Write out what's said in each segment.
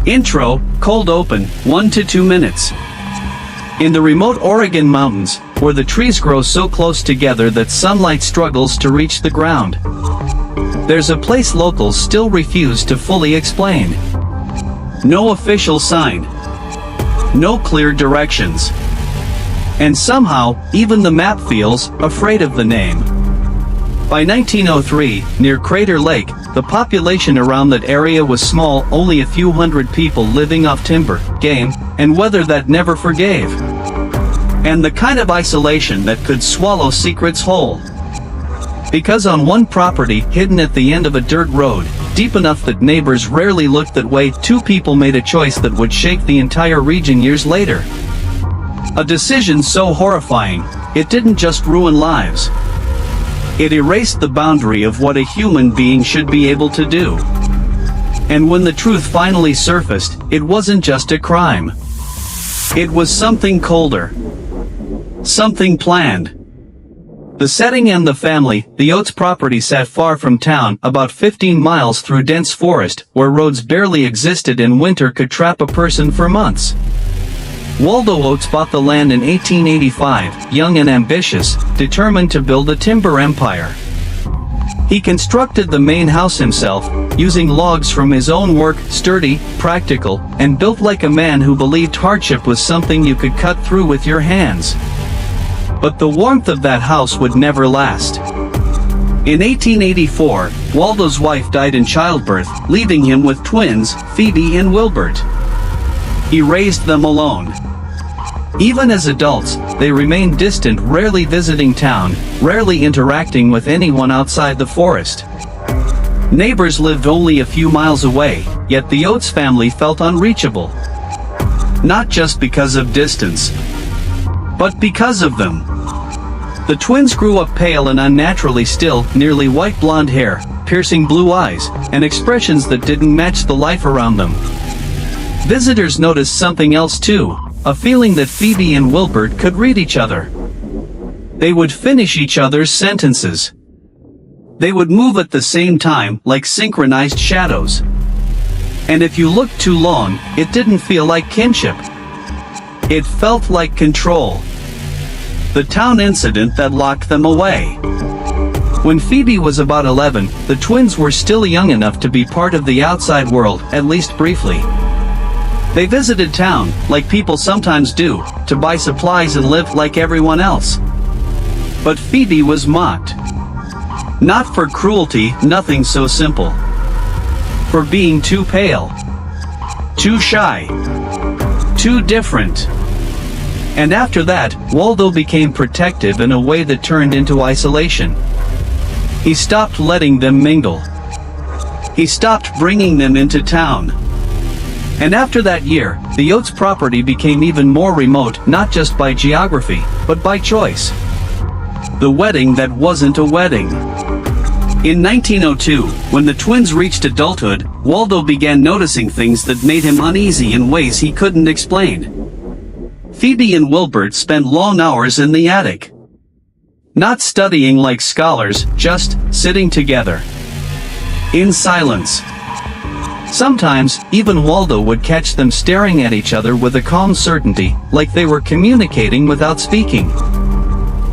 Intro, cold open, 1 to 2 minutes. In the remote Oregon mountains, where the trees grow so close together that sunlight struggles to reach the ground, there's a place locals still refuse to fully explain. No official sign. No clear directions. And somehow, even the map feels afraid of the name. By 1903, near Crater Lake, the population around that area was small, only a few hundred people living off timber, game, and weather that never forgave. And the kind of isolation that could swallow secrets whole. Because on one property, hidden at the end of a dirt road, deep enough that neighbors rarely looked that way, two people made a choice that would shake the entire region years later. A decision so horrifying, it didn't just ruin lives. It erased the boundary of what a human being should be able to do. And when the truth finally surfaced, it wasn't just a crime. It was something colder. Something planned. The setting and the family, the Oats property sat far from town, about 15 miles through dense forest, where roads barely existed and winter could trap a person for months. Waldo Oats bought the land in 1885, young and ambitious, determined to build a timber empire. He constructed the main house himself, using logs from his own work, sturdy, practical, and built like a man who believed hardship was something you could cut through with your hands. But the warmth of that house would never last. In 1884, Waldo's wife died in childbirth, leaving him with twins, Phoebe and Wilbert. He raised them alone. Even as adults, they remained distant, rarely visiting town, rarely interacting with anyone outside the forest. Neighbors lived only a few miles away, yet the Oats family felt unreachable. Not just because of distance, but because of them. The twins grew up pale and unnaturally still, nearly white blonde hair, piercing blue eyes, and expressions that didn't match the life around them. Visitors noticed something else too, a feeling that Phoebe and Wilbert could read each other. They would finish each other's sentences. They would move at the same time, like synchronized shadows. And if you looked too long, it didn't feel like kinship. It felt like control. The town incident that locked them away. When Phoebe was about 11, the twins were still young enough to be part of the outside world, at least briefly. They visited town, like people sometimes do, to buy supplies and live like everyone else. But Phoebe was mocked. Not for cruelty, nothing so simple. For being too pale. Too shy. Too different. And after that, Waldo became protective in a way that turned into isolation. He stopped letting them mingle. He stopped bringing them into town. And after that year, the Oats property became even more remote, not just by geography, but by choice. The wedding that wasn't a wedding. In 1902, when the twins reached adulthood, Waldo began noticing things that made him uneasy in ways he couldn't explain. Phoebe and Wilbert spent long hours in the attic. Not studying like scholars, just sitting together. In silence. Sometimes, even Waldo would catch them staring at each other with a calm certainty, like they were communicating without speaking.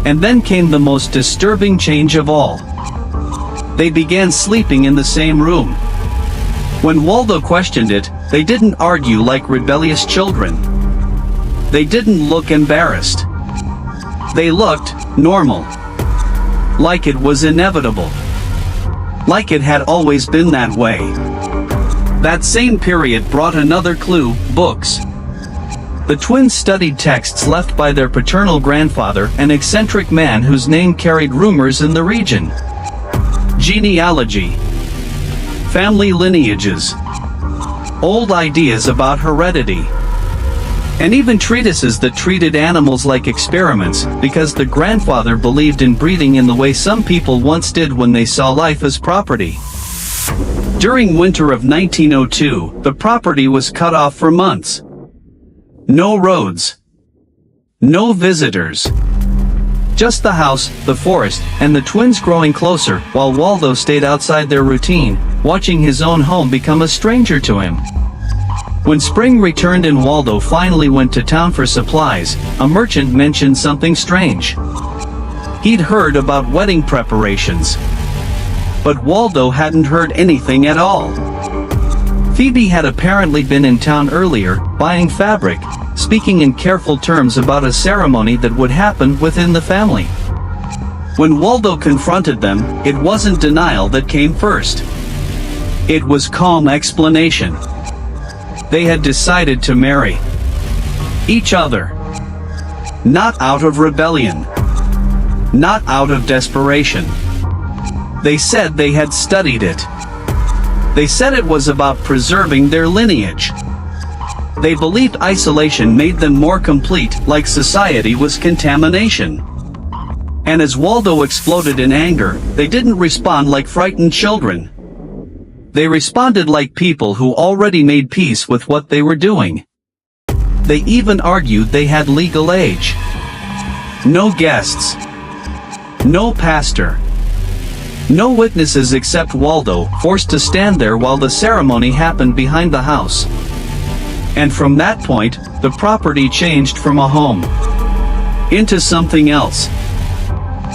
And then came the most disturbing change of all. They began sleeping in the same room. When Waldo questioned it, they didn't argue like rebellious children. They didn't look embarrassed. They looked normal. Like it was inevitable. Like it had always been that way. That same period brought another clue, books. The twins studied texts left by their paternal grandfather, an eccentric man whose name carried rumors in the region. Genealogy. Family lineages. Old ideas about heredity. And even treatises that treated animals like experiments, because the grandfather believed in breeding in the way some people once did when they saw life as property. During winter of 1902, the property was cut off for months. No roads. No visitors. Just the house, the forest, and the twins growing closer, while Waldo stayed outside their routine, watching his own home become a stranger to him. When spring returned and Waldo finally went to town for supplies, a merchant mentioned something strange. He'd heard about wedding preparations. But Waldo hadn't heard anything at all. Phoebe had apparently been in town earlier, buying fabric, speaking in careful terms about a ceremony that would happen within the family. When Waldo confronted them, it wasn't denial that came first. It was calm explanation. They had decided to marry each other. Not out of rebellion. Not out of desperation. They said they had studied it. They said it was about preserving their lineage. They believed isolation made them more complete, like society was contamination. And as Waldo exploded in anger, they didn't respond like frightened children. They responded like people who already made peace with what they were doing. They even argued they had legal age. No guests. No pastor. No witnesses except Waldo, forced to stand there while the ceremony happened behind the house. And from that point, the property changed from a home into something else.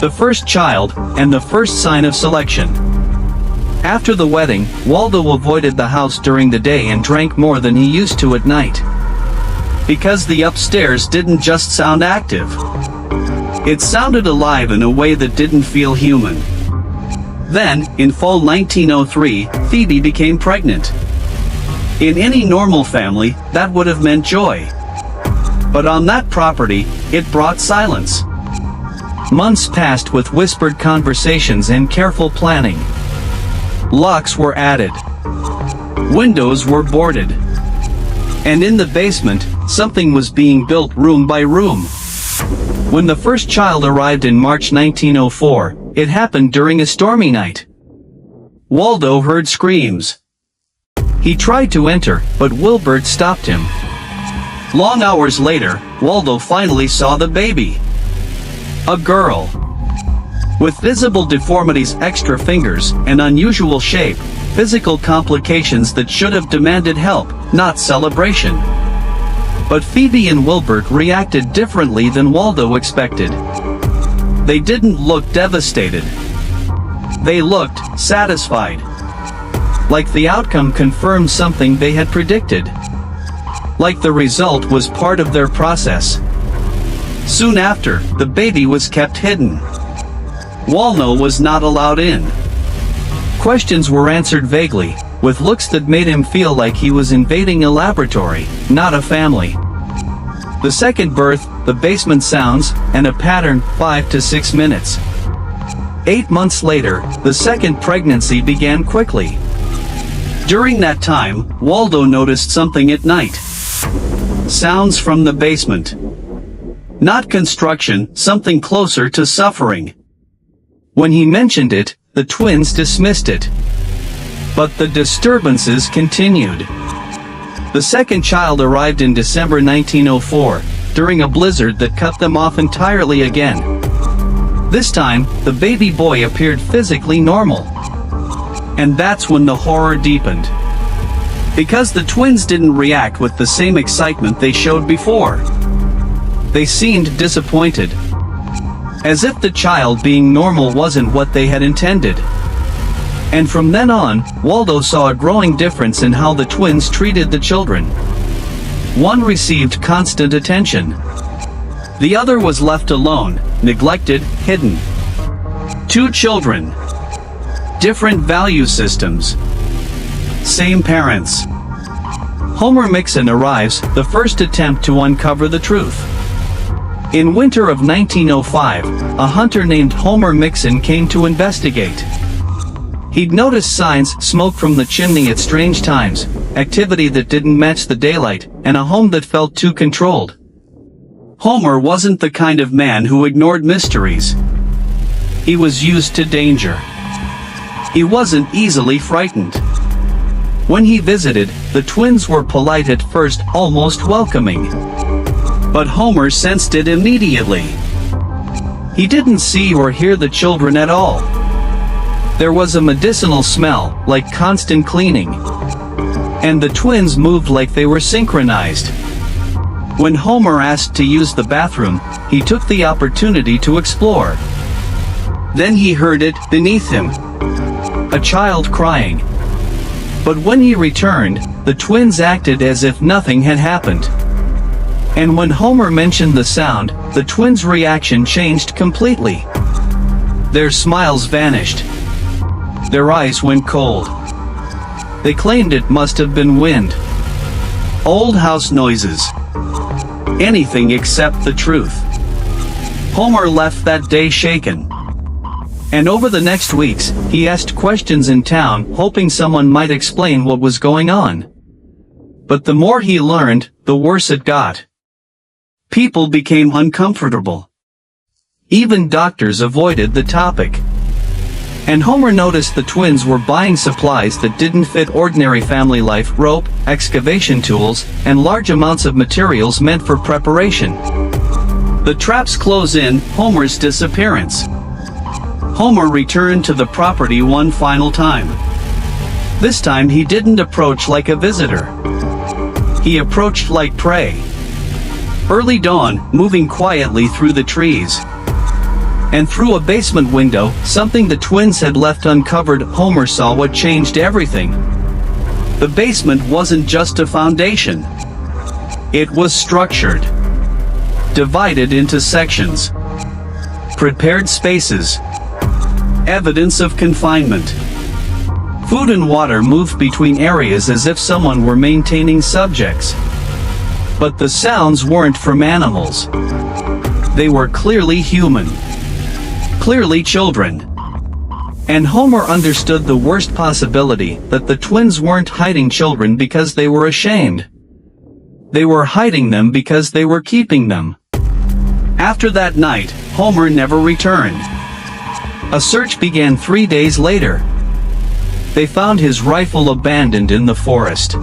The first child, and the first sign of selection. After the wedding, Waldo avoided the house during the day and drank more than he used to at night. Because the upstairs didn't just sound active. It sounded alive in a way that didn't feel human. Then, in fall 1903, Phoebe became pregnant. In any normal family, that would have meant joy. But on that property, it brought silence. Months passed with whispered conversations and careful planning. Locks were added. Windows were boarded. And in the basement, something was being built room by room. When the first child arrived in March 1904, it happened during a stormy night. Waldo heard screams. He tried to enter, but Wilbert stopped him. Long hours later, Waldo finally saw the baby. A girl. With visible deformities, extra fingers, and unusual shape, physical complications that should have demanded help, not celebration. But Phoebe and Wilbert reacted differently than Waldo expected. They didn't look devastated. They looked satisfied. Like the outcome confirmed something they had predicted. Like the result was part of their process. Soon after, the baby was kept hidden. Waldo was not allowed in. Questions were answered vaguely, with looks that made him feel like he was invading a laboratory, not a family. The second birth, the basement sounds, and a pattern, 5 to 6 minutes. 8 months later, the second pregnancy began quickly. During that time, Waldo noticed something at night. Sounds from the basement. Not construction, something closer to suffering. When he mentioned it, the twins dismissed it. But the disturbances continued. The second child arrived in December 1904, during a blizzard that cut them off entirely again. This time, the baby boy appeared physically normal. And that's when the horror deepened. Because the twins didn't react with the same excitement they showed before. They seemed disappointed. As if the child being normal wasn't what they had intended. And from then on, Waldo saw a growing difference in how the twins treated the children. One received constant attention. The other was left alone, neglected, hidden. 2 children. Different value systems. Same parents. Homer Mixon arrives, the first attempt to uncover the truth. In winter of 1905, a hunter named Homer Mixon came to investigate. He'd noticed signs, smoke from the chimney at strange times, activity that didn't match the daylight, and a home that felt too controlled. Homer wasn't the kind of man who ignored mysteries. He was used to danger. He wasn't easily frightened. When he visited, the twins were polite at first, almost welcoming. But Homer sensed it immediately. He didn't see or hear the children at all. There was a medicinal smell, like constant cleaning. and the twins moved like they were synchronized. When Homer asked to use the bathroom, he took the opportunity to explore. Then he heard it beneath him. A child crying. But when he returned, the twins acted as if nothing had happened. And when Homer mentioned the sound, the twins' reaction changed completely. Their smiles vanished. Their eyes went cold. They claimed it must have been wind. Old house noises. Anything except the truth. Homer left that day shaken. And over the next weeks, he asked questions in town, hoping someone might explain what was going on. But the more he learned, the worse it got. People became uncomfortable. Even doctors avoided the topic. And Homer noticed the twins were buying supplies that didn't fit ordinary family life: rope, excavation tools, and large amounts of materials meant for preparation. The traps close in Homer's disappearance. Homer returned to the property one final time. This time he didn't approach like a visitor. He approached like prey. Early dawn, moving quietly through the trees. And through a basement window, something the twins had left uncovered, Homer saw what changed everything. The basement wasn't just a foundation. It was structured. Divided into sections. Prepared spaces. Evidence of confinement. Food and water moved between areas as if someone were maintaining subjects. But the sounds weren't from animals. They were clearly human. Clearly children. And Homer understood the worst possibility, that the twins weren't hiding children because they were ashamed. They were hiding them because they were keeping them. After that night, Homer never returned. A search began 3 days later. They found his rifle abandoned in the forest.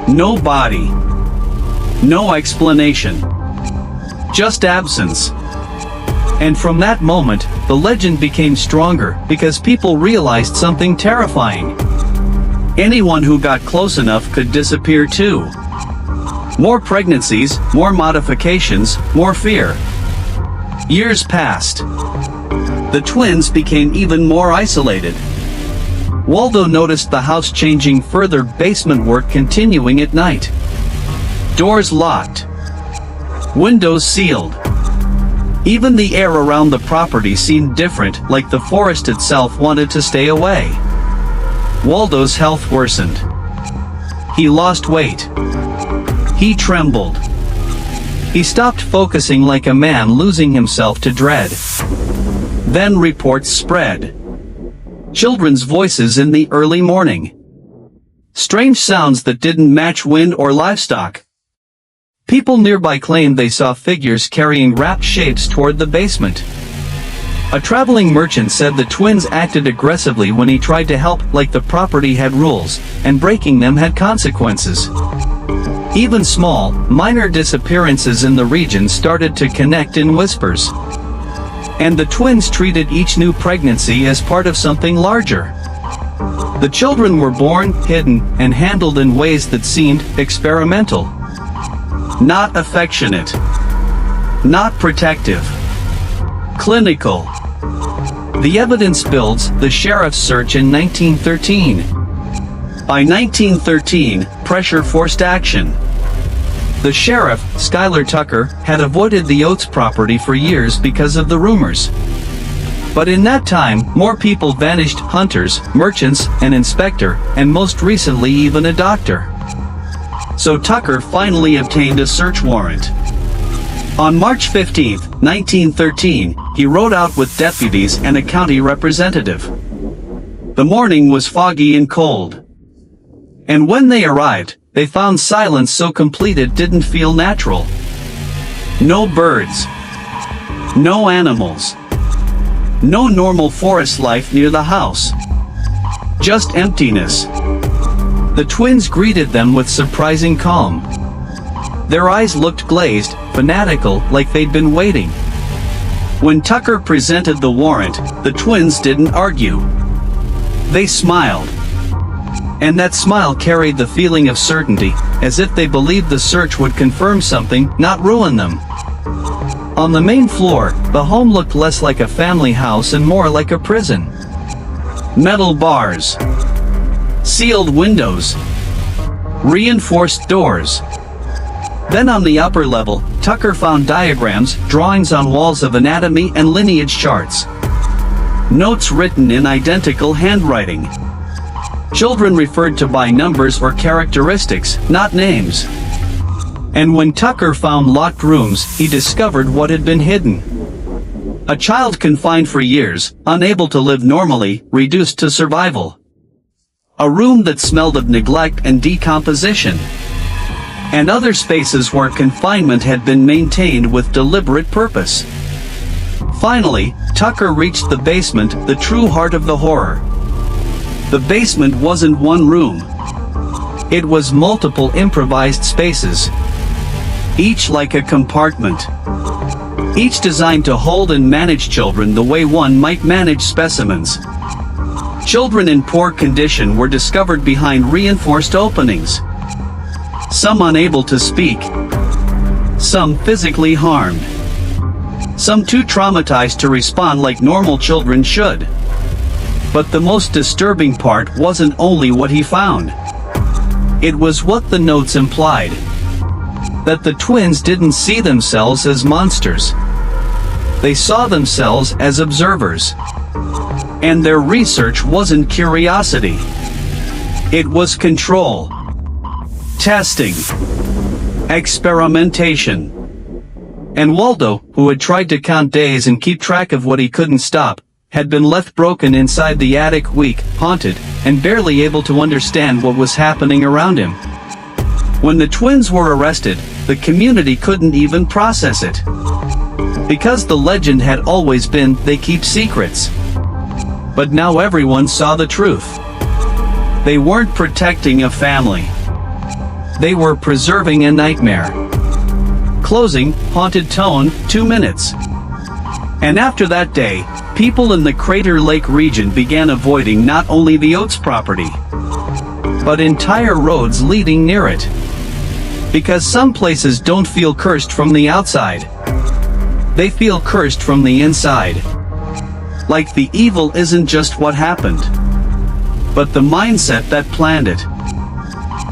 No body. No explanation. Just absence. And from that moment, the legend became stronger, because people realized something terrifying. Anyone who got close enough could disappear too. More pregnancies, more modifications, more fear. Years passed. The twins became even more isolated. Waldo noticed the house changing further, basement work continuing at night. Doors locked. Windows sealed. Even the air around the property seemed different, like the forest itself wanted to stay away. Waldo's health worsened. He lost weight. He trembled. He stopped focusing, like a man losing himself to dread. Then reports spread. Children's voices in the early morning. Strange sounds that didn't match wind or livestock. People nearby claimed they saw figures carrying wrapped shapes toward the basement. A traveling merchant said the twins acted aggressively when he tried to help, like the property had rules, and breaking them had consequences. Even small, minor disappearances in the region started to connect in whispers. And the twins treated each new pregnancy as part of something larger. The children were born, hidden, and handled in ways that seemed experimental. Not affectionate. Not protective. Clinical. The evidence builds. The sheriff's search in 1913. By 1913, pressure forced action. The sheriff, Schuyler Tucker, had avoided the Oats property for years because of the rumors. But in that time, more people vanished: hunters, merchants, an inspector, and most recently even a doctor. So Tucker finally obtained a search warrant. On March 15, 1913, he rode out with deputies and a county representative. The morning was foggy and cold. And when they arrived, they found silence so complete it didn't feel natural. No birds. No animals. No normal forest life near the house. Just emptiness. The twins greeted them with surprising calm. Their eyes looked glazed, fanatical, like they'd been waiting. When Tucker presented the warrant, the twins didn't argue. They smiled. And that smile carried the feeling of certainty, as if they believed the search would confirm something, not ruin them. On the main floor, the home looked less like a family house and more like a prison. Metal bars, sealed windows, reinforced doors. Then on the upper level, Tucker found diagrams, drawings on walls of anatomy and lineage charts. Notes written in identical handwriting. Children referred to by numbers or characteristics, not names. And when Tucker found locked rooms, he discovered what had been hidden. A child confined for years, unable to live normally, reduced to survival. A room that smelled of neglect and decomposition. And other spaces where confinement had been maintained with deliberate purpose. Finally, Tucker reached the basement, the true heart of the horror. The basement wasn't one room. It was multiple improvised spaces. Each like a compartment. Each designed to hold and manage children the way one might manage specimens. Children in poor condition were discovered behind reinforced openings. Some unable to speak. Some physically harmed. Some too traumatized to respond like normal children should. But the most disturbing part wasn't only what he found. It was what the notes implied. That the twins didn't see themselves as monsters. They saw themselves as observers. And their research wasn't curiosity. It was control. Testing. Experimentation. And Waldo, who had tried to count days and keep track of what he couldn't stop, had been left broken inside the attic, weak, haunted, and barely able to understand what was happening around him. When the twins were arrested, the community couldn't even process it. Because the legend had always been, they keep secrets. But now everyone saw the truth. They weren't protecting a family. They were preserving a nightmare. Closing, haunted tone, 2 minutes. And after that day, people in the Crater Lake region began avoiding not only the Oats property, but entire roads leading near it. Because some places don't feel cursed from the outside. They feel cursed from the inside. Like the evil isn't just what happened, but the mindset that planned it.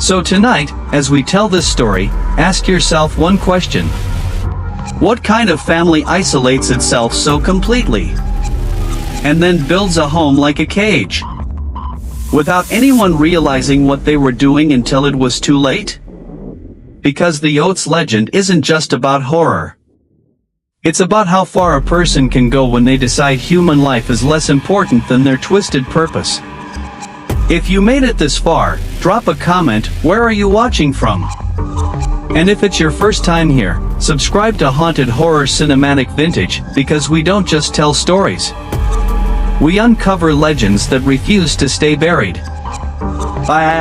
So tonight, as we tell this story, ask yourself one question. What kind of family isolates itself so completely? And then builds a home like a cage? Without anyone realizing what they were doing until it was too late? Because the Oats legend isn't just about horror. It's about how far a person can go when they decide human life is less important than their twisted purpose. If you made it this far, drop a comment, where are you watching from? And if it's your first time here, subscribe to Haunted Horror Cinematic Vintage, because we don't just tell stories. We uncover legends that refuse to stay buried. Bye.